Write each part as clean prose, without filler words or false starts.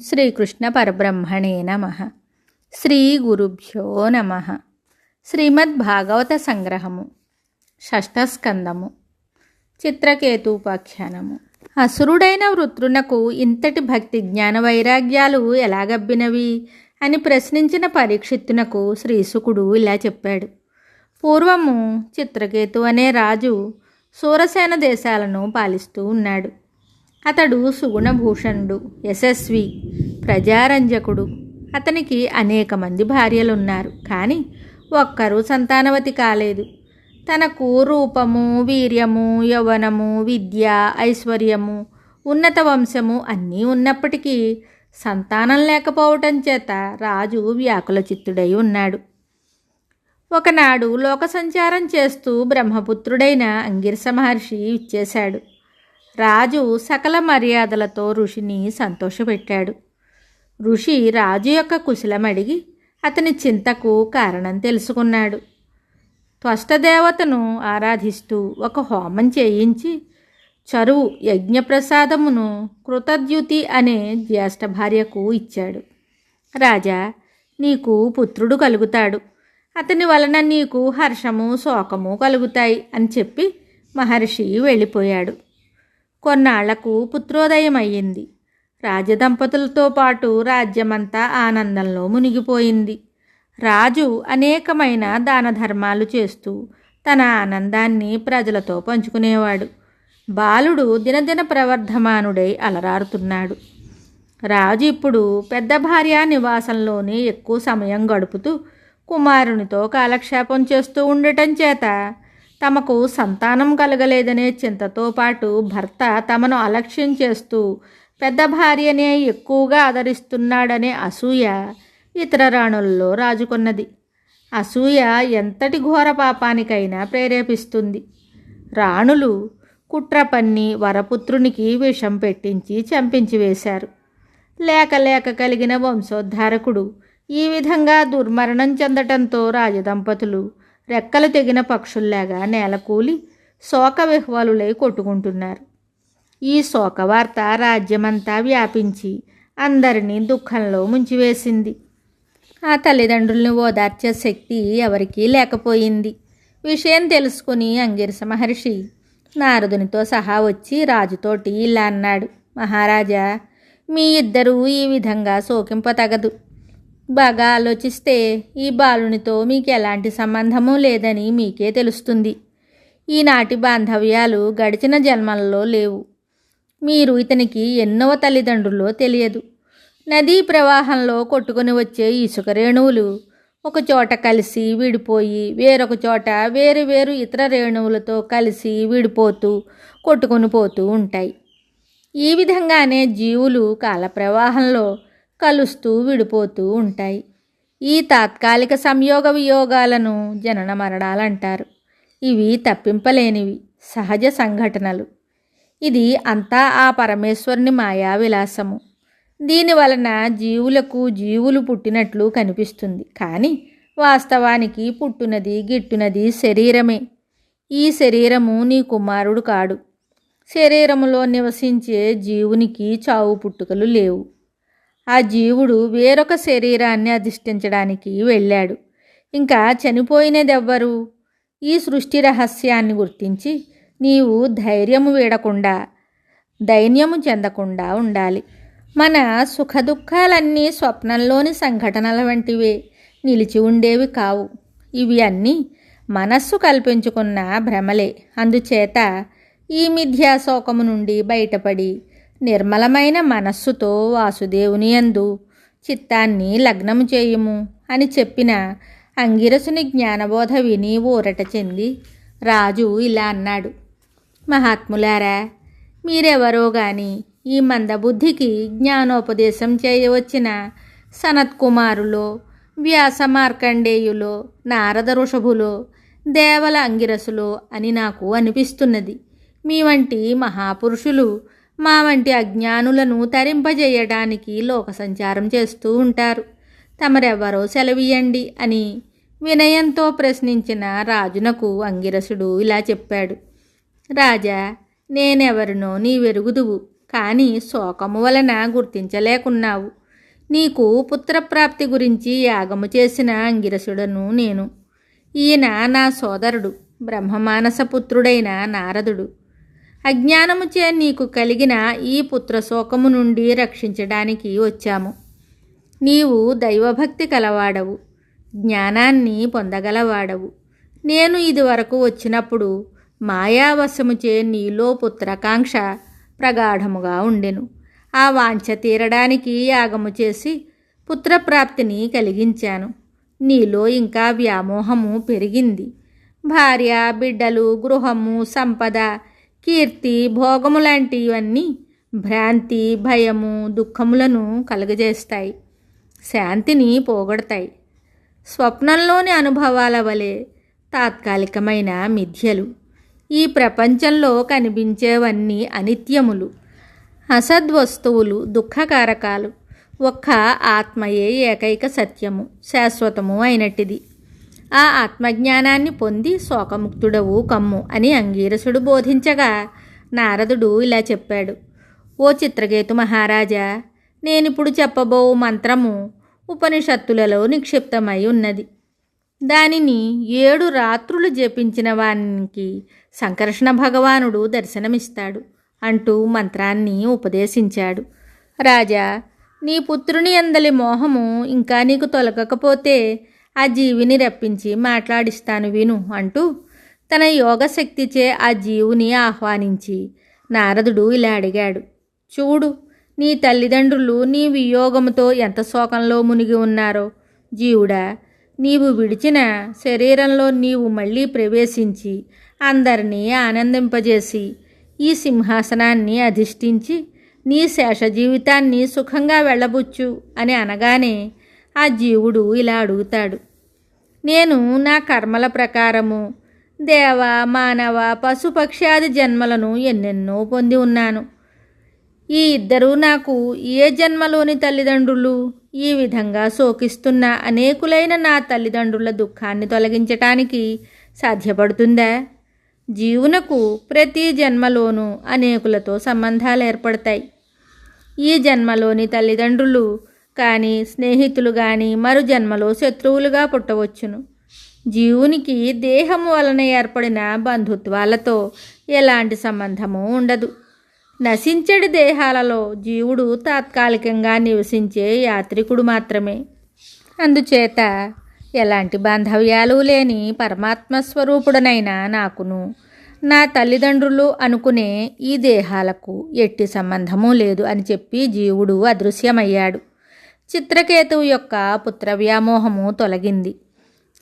శ్రీకృష్ణ పరబ్రహ్మణే నమః. శ్రీ గురుభ్యో నమః. శ్రీమద్భాగవత సంగ్రహము, షష్ఠ స్కందము, చిత్రకేతూపాఖ్యానము. అసురుడైన వృత్రునకు ఇంతటి భక్తి జ్ఞాన వైరాగ్యాలు ఎలాగబ్బినవి అని ప్రశ్నించిన పరీక్షిత్తునకు శ్రీశుకుడు ఇలా చెప్పాడు. పూర్వము చిత్రకేతు అనే రాజు సూరసేన దేశాలను పాలిస్తూ ఉన్నాడు. అతడు సుగుణభూషణుడు, యశస్వి, ప్రజారంజకుడు. అతనికి అనేక మంది భార్యలున్నారు, కానీ ఒక్కరూ సంతానవతి కాలేదు. తనకు రూపము, వీర్యము, యౌవనము, విద్య, ఐశ్వర్యము, ఉన్నత వంశము అన్నీ ఉన్నప్పటికీ సంతానం లేకపోవటం చేత రాజు వ్యాకుల చిత్తుడై ఉన్నాడు. ఒకనాడు లోక సంచారం చేస్తూ బ్రహ్మపుత్రుడైన అంగిరస మహర్షి ఇచ్చేశాడు. రాజు సకల మర్యాదలతో ఋషిని సంతోషపెట్టాడు. ఋషి రాజు యొక్క కుశలం అడిగి అతని చింతకు కారణం తెలుసుకున్నాడు. త్వష్టదేవతను ఆరాధిస్తూ ఒక హోమం చేయించి చరువు యజ్ఞప్రసాదమును కృతద్యుతి అనే జ్యేష్ఠ భార్యకు ఇచ్చాడు. రాజా, నీకు పుత్రుడు కలుగుతాడు, అతని వలన నీకు హర్షము, శోకము కలుగుతాయి అని చెప్పి మహర్షి వెళ్ళిపోయాడు. కొన్నాళ్లకు పుత్రోదయం అయ్యింది. రాజదంపతులతో పాటు రాజ్యమంతా ఆనందంలో మునిగిపోయింది. రాజు అనేకమైన దాన ధర్మాలు చేస్తూ తన ఆనందాన్ని ప్రజలతో పంచుకునేవాడు. బాలుడు దినదిన ప్రవర్ధమానుడై అలరారుతున్నాడు. రాజు ఇప్పుడు పెద్ద భార్య నివాసంలోనే ఎక్కువ సమయం గడుపుతూ కుమారునితో కాలక్షేపం చేస్తూ ఉండటం చేత తమకు సంతానం కలగలేదనే చింతతో పాటు భర్త తమను అలక్ష్యం చేస్తూ పెద్ద భార్యనే ఎక్కువగా ఆదరిస్తున్నాడనే అసూయ ఇతర రాణుల్లో రాజుకున్నది. అసూయ ఎంతటి ఘోర పాపానికైనా ప్రేరేపిస్తుంది. రాణులు కుట్ర పన్ని వరపుత్రునికి విషం పెట్టించి చంపించి వేశారు. లేక లేక కలిగిన వంశోద్ధారకుడు ఈ విధంగా దుర్మరణం చెందటంతో రాజదంపతులు రెక్కలు తెగిన పక్షుల్లాగా నేలకూలి శోక విహ్వలులై కొట్టుకుంటున్నారు. ఈ శోకవార్త రాజ్యమంతా వ్యాపించి అందరినీ దుఃఖంలో ముంచివేసింది. ఆ తల్లిదండ్రుల్ని ఓదార్చే శక్తి ఎవరికీ లేకపోయింది. విషయం తెలుసుకుని అంగిరస మహర్షి నారదునితో సహా వచ్చి రాజుతోటి ఇలా అన్నాడు. మహారాజా, మీ ఇద్దరూ ఈ విధంగా శోకింపతగదు. బాగా ఆలోచిస్తే ఈ బాలునితో మీకు ఎలాంటి సంబంధము లేదని మీకే తెలుస్తుంది. ఈనాటి బాంధవ్యాలు గడిచిన జన్మలలో లేవు. మీరు ఇతనికి ఎన్నవ తల్లిదండ్రులో తెలియదు. నదీ ప్రవాహంలో కొట్టుకొని వచ్చే ఇసుక రేణువులు ఒకచోట కలిసి విడిపోయి వేరొక చోట వేరు వేరు ఇతర రేణువులతో కలిసి విడిపోతూ కొట్టుకొని పోతూ ఉంటాయి. ఈ విధంగానే జీవులు కాల ప్రవాహంలో కలుస్తూ విడిపోతూ ఉంటాయి. ఈ తాత్కాలిక సంయోగ వియోగాలను జనన మరణాలంటారు. ఇవి తప్పింపలేనివి, సహజ సంఘటనలు. ఇది అంతా ఆ పరమేశ్వరుని మాయా విలాసము. దీనివలన జీవులకు జీవులు పుట్టినట్లు కనిపిస్తుంది, కానీ వాస్తవానికి పుట్టునది గిట్టునది శరీరమే. ఈ శరీరము నీ కుమారుడు కాడు. శరీరములో నివసించే జీవునికి చావు పుట్టుకలు లేవు. ఆ జీవుడు వేరొక శరీరాన్ని అధిష్ఠించడానికి వెళ్ళాడు. ఇంకా చనిపోయినదెవ్వరు? ఈ సృష్టి రహస్యాన్ని గుర్తించి నీవు ధైర్యము వీడకుండా, దైన్యము చెందకుండా ఉండాలి. మన సుఖదుఖాలన్నీ స్వప్నంలోని సంఘటనల వంటివే, నిలిచి ఉండేవి కావు. ఇవి అన్నీ మనస్సు కల్పించుకున్న భ్రమలే. అందుచేత ఈ మిథ్యాశోకము నుండి బయటపడి నిర్మలమైన మనస్సుతో వాసుదేవుని యందు చిత్తాన్ని లగ్నము చేయుము అని చెప్పిన అంగిరసుని జ్ఞానబోధ విని ఊరట చెంది రాజు ఇలా అన్నాడు. మహాత్ములారా, మీరెవరో గాని ఈ మందబుద్ధికి జ్ఞానోపదేశం చేయవచ్చిన సనత్కుమారులో, వ్యాస మార్కండేయులో, నారద ఋషభులో, దేవల అంగిరసులో అని నాకు అనిపిస్తున్నది. మీ వంటి మహాపురుషులు మా వంటి అజ్ఞానులను తరింపజేయడానికి లోక సంచారం చేస్తూ ఉంటారు. తమరెవరో సెలవియండి అని వినయంతో ప్రశ్నించిన రాజునకు అంగిరసుడు ఇలా చెప్పాడు. రాజా, నేనెవరినో నీవెరుగుదువు. కానీ శోకము వలన గుర్తించలేకున్నావు. నీకు పుత్రప్రాప్తి గురించి యాగము చేసిన అంగిరసుడను నేను. ఈయన నా సోదరుడు, బ్రహ్మమానసపుత్రుడైన నారదుడు. అజ్ఞానముచే నీకు కలిగిన ఈ పుత్రశోకము నుండి రక్షించడానికి వచ్చాము. నీవు దైవభక్తి కలవాడవు, జ్ఞానాన్ని పొందగలవాడవు. నేను ఇదివరకు వచ్చినప్పుడు మాయావశముచే నీలో పుత్రకాంక్ష ప్రగాఢముగా ఉండెను. ఆ వాంఛ తీరడానికి యాగము చేసి పుత్రప్రాప్తిని కలిగించాను. నీలో ఇంకా వ్యామోహము పెరిగింది. భార్య, బిడ్డలు, గృహము, సంపద, కీర్తి, భోగము లాంటివన్నీ భ్రాంతి, భయము, దుఃఖములను కలుగజేస్తాయి, శాంతిని పోగొడతాయి. స్వప్నంలోని అనుభవాల వలె తాత్కాలికమైన మిథ్యలు. ఈ ప్రపంచంలో కనిపించేవన్నీ అనిత్యములు, అసద్వస్తువులు, దుఃఖకారకాలు. ఒక్క ఆత్మయే ఏకైక సత్యము, శాశ్వతము అయినట్టిది. ఆ ఆత్మజ్ఞానాన్ని పొంది శోకముక్తుడవు కమ్ము అని అంగీరసుడు బోధించగా నారదుడు ఇలా చెప్పాడు. ఓ చిత్రకేతు మహారాజా, నేనిప్పుడు చెప్పబో మంత్రము ఉపనిషత్తులలో నిక్షిప్తమై ఉన్నది. దానిని 7 రాత్రులు జపించిన వానికి సంకర్షణ భగవానుడు దర్శనమిస్తాడు అంటూ మంత్రాన్ని ఉపదేశించాడు. రాజా, నీ పుత్రుని అందలి మోహము ఇంకా నీకు తొలగకపోతే ఆ జీవిని రప్పించి మాట్లాడిస్తాను విను అంటూ తన యోగశక్తిచే ఆ జీవుని ఆహ్వానించి నారదుడు ఇలా అడిగాడు. చూడు, నీ తల్లిదండ్రులు నీ వియోగముతో ఎంత శోకంలో మునిగి ఉన్నారో. జీవుడా, నీవు విడిచిన శరీరంలో నీవు మళ్ళీ ప్రవేశించి అందరినీ ఆనందింపజేసి ఈ సింహాసనాన్ని అధిష్ఠించి నీ శేష జీవితాన్ని సుఖంగా వెళ్ళబుచ్చు అని అనగానే ఆ జీవుడు ఇలా అడుగుతాడు. నేను నా కర్మల ప్రకారము దేవ, మానవ, పశుపక్ష్యాది జన్మలను ఎన్నెన్నో పొంది ఉన్నాను. ఈ ఇద్దరూ నాకు ఏ జన్మలోని తల్లిదండ్రులు? ఈ విధంగా శోకిస్తున్న అనేకులైన నా తల్లిదండ్రుల దుఃఖాన్ని తొలగించటానికి సాధ్యపడుతుందా? జీవునకు ప్రతి జన్మలోనూ అనేకులతో సంబంధాలు ఏర్పడతాయి. ఈ జన్మలోని తల్లిదండ్రులు కానీ, స్నేహితులు కానీ మరు జన్మలో శత్రువులుగా పుట్టవచ్చును. జీవునికి దేహము వలన ఏర్పడిన బంధుత్వాలతో ఎలాంటి సంబంధము ఉండదు. నశించడి దేహాలలో జీవుడు తాత్కాలికంగా నివసించే యాత్రికుడు మాత్రమే. అందుచేత ఎలాంటి బాంధవ్యాలు లేని పరమాత్మస్వరూపుడనైనా నాకును నా తల్లిదండ్రులు అనుకునే ఈ దేహాలకు ఎట్టి సంబంధము లేదు అని చెప్పి జీవుడు అదృశ్యమయ్యాడు. చిత్రకేతువు యొక్క పుత్రవ్యామోహము తొలగింది.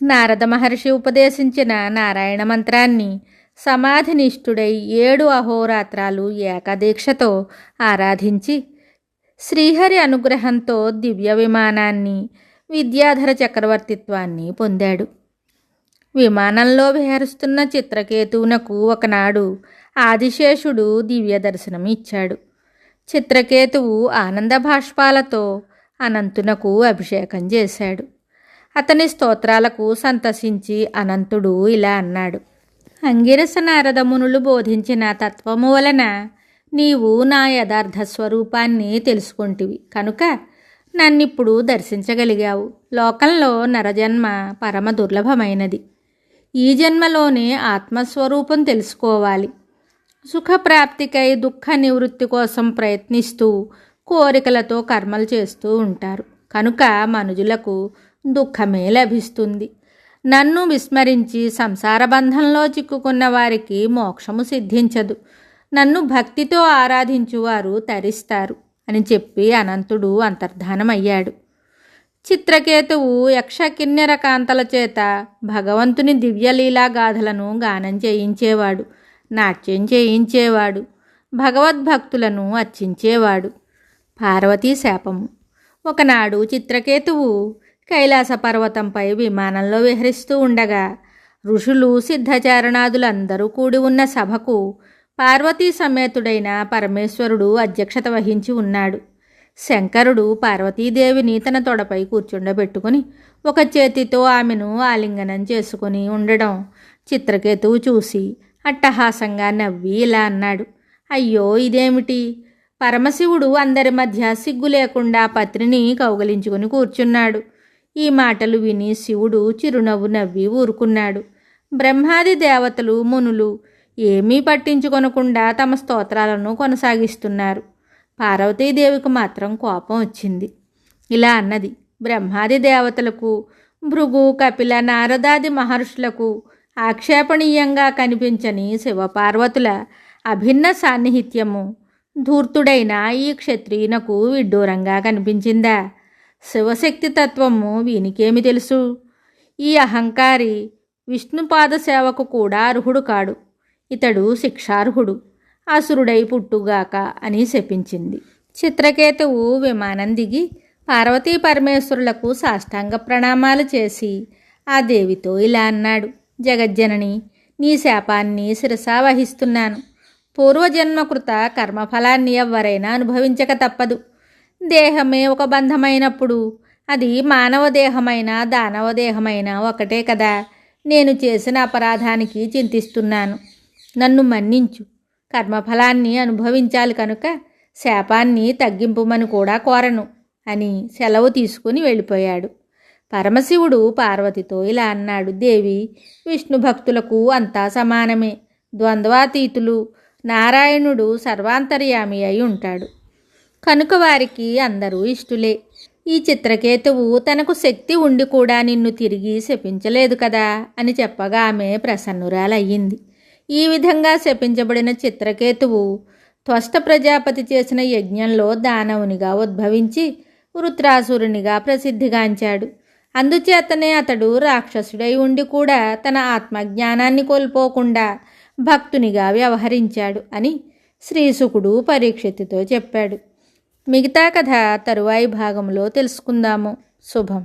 నారద మహర్షి ఉపదేశించిన నారాయణ మంత్రాన్ని సమాధినిష్ఠుడై 7 అహోరాత్రాలు ఏకదీక్షతో ఆరాధించి శ్రీహరి అనుగ్రహంతో దివ్య విమానాన్ని, విద్యాధర చక్రవర్తిత్వాన్ని పొందాడు. విమానంలో విహరిస్తున్న చిత్రకేతువునకు ఒకనాడు ఆదిశేషుడు దివ్య దర్శనం ఇచ్చాడు. చిత్రకేతువు ఆనంద భాష్పాలతో అనంతునకు అభిషేకం చేశాడు. అతని స్తోత్రాలకు సంతసించి అనంతుడు ఇలా అన్నాడు. అంగిరస నారద మునులు బోధించిన తత్వము వలన నీవు నా యథార్థ స్వరూపాన్ని తెలుసుకొంటివి కనుక నన్నిప్పుడు దర్శించగలిగావు. లోకంలో నరజన్మ పరమ దుర్లభమైనది. ఈ జన్మలోనే ఆత్మస్వరూపం తెలుసుకోవాలి. సుఖప్రాప్తికై దుఃఖ నివృత్తి కోసం ప్రయత్నిస్తూ కోరికలతో కర్మలు చేస్తూ ఉంటారు కనుక మనుజులకు దుఃఖమే లభిస్తుంది. నన్ను విస్మరించి సంసార బంధంలో చిక్కుకున్న వారికి మోక్షము సిద్ధించదు. నన్ను భక్తితో ఆరాధించువారు తరిస్తారు అని చెప్పి అనంతుడు అంతర్ధానమయ్యాడు. చిత్రకేతువు యక్ష కిన్నెర కాంతల చేత భగవంతుని దివ్యలీలా గాథలను గానం చేయించేవాడు, నాట్యం చేయించేవాడు, భగవద్భక్తులను అర్చించేవాడు. పార్వతీ శాపము. ఒకనాడు చిత్రకేతువు కైలాస పర్వతంపై విమానంలో విహరిస్తూ ఉండగా ఋషులు, సిద్ధచారణాదులందరూ కూడి ఉన్న సభకు పార్వతీ సమేతుడైన పరమేశ్వరుడు అధ్యక్షత వహించి ఉన్నాడు. శంకరుడు పార్వతీదేవిని తన తొడపై కూర్చుండబెట్టుకుని ఒక చేతితో ఆమెను ఆలింగనం చేసుకుని ఉండడం చిత్రకేతువు చూసి అట్టహాసంగా నవ్వి ఇలా అన్నాడు. అయ్యో, ఇదేమిటి? పరమశివుడు అందరి మధ్య సిగ్గు లేకుండా పత్రిని కౌగలించుకుని కూర్చున్నాడు. ఈ మాటలు విని శివుడు చిరునవ్వు నవ్వి ఊరుకున్నాడు. బ్రహ్మాది దేవతలు మునులు ఏమీ పట్టించుకొనకుండా తమ స్తోత్రాలను కొనసాగిస్తున్నారు. పార్వతీదేవికి మాత్రం కోపం వచ్చింది. ఇలా అన్నది, బ్రహ్మాది దేవతలకు, భృగు కపిల నారదాది మహర్షులకు ఆక్షేపణీయంగా కనిపించని శివపార్వతుల అభిన్న సాన్నిహిత్యము ధూర్తుడైన ఈ క్షత్రియునకు విడ్డూరంగా కనిపించిందా? శివశక్తి తత్వము వీనికేమి తెలుసు? ఈ అహంకారి విష్ణుపాద సేవకు కూడా అర్హుడు కాడు. ఇతడు శిక్షార్హుడు, అసురుడై పుట్టుగాక అని శపించింది. చిత్రకేతువు విమానం దిగి పార్వతీ పరమేశ్వరులకు సాష్టాంగ ప్రణామాలు చేసి ఆ దేవితో ఇలా అన్నాడు, జగజ్జనని, నీ శాపాన్ని శిరసా వహిస్తున్నాను. పూర్వజన్మకృత కర్మఫలాన్ని ఎవ్వరైనా అనుభవించక తప్పదు. దేహమే ఒక బంధమైనప్పుడు అది మానవ దేహమైన దానవ దేహమైన ఒకటే కదా. నేను చేసిన అపరాధానికి చింతిస్తున్నాను. నన్ను మన్నించు. కర్మఫలాన్ని అనుభవించాలి కనుక శాపాన్ని తగ్గింపుమని కూడా కోరను అని సెలవు తీసుకుని వెళ్ళిపోయాడు. పరమశివుడు పార్వతితో ఇలా అన్నాడు, దేవి, విష్ణు భక్తులకు అంతా సమానమే, ద్వంద్వాతీతులు. నారాయణుడు సర్వాంతర్యామి అయి ఉంటాడు కనుక వారికి అందరూ ఇష్టులే. ఈ చిత్రకేతువు తనకు శక్తి ఉండి కూడా నిన్ను తిరిగి శపించలేదు కదా అని చెప్పగా ఆమె ప్రసన్నురాలయ్యింది. ఈ విధంగా శపించబడిన చిత్రకేతువు త్వష్ట ప్రజాపతి చేసిన యజ్ఞంలో దానవునిగా ఉద్భవించి వృత్రాసురునిగా ప్రసిద్ధిగాంచాడు. అందుచేతనే అతడు రాక్షసుడై ఉండి కూడా తన ఆత్మజ్ఞానాన్ని కోల్పోకుండా భక్తునిగా వ్యవహరించాడు అని శ్రీశుకుడు పరీక్షిత్తుతో చెప్పాడు. మిగతా కథ తరువాయి భాగంలో తెలుసుకుందాము. శుభం.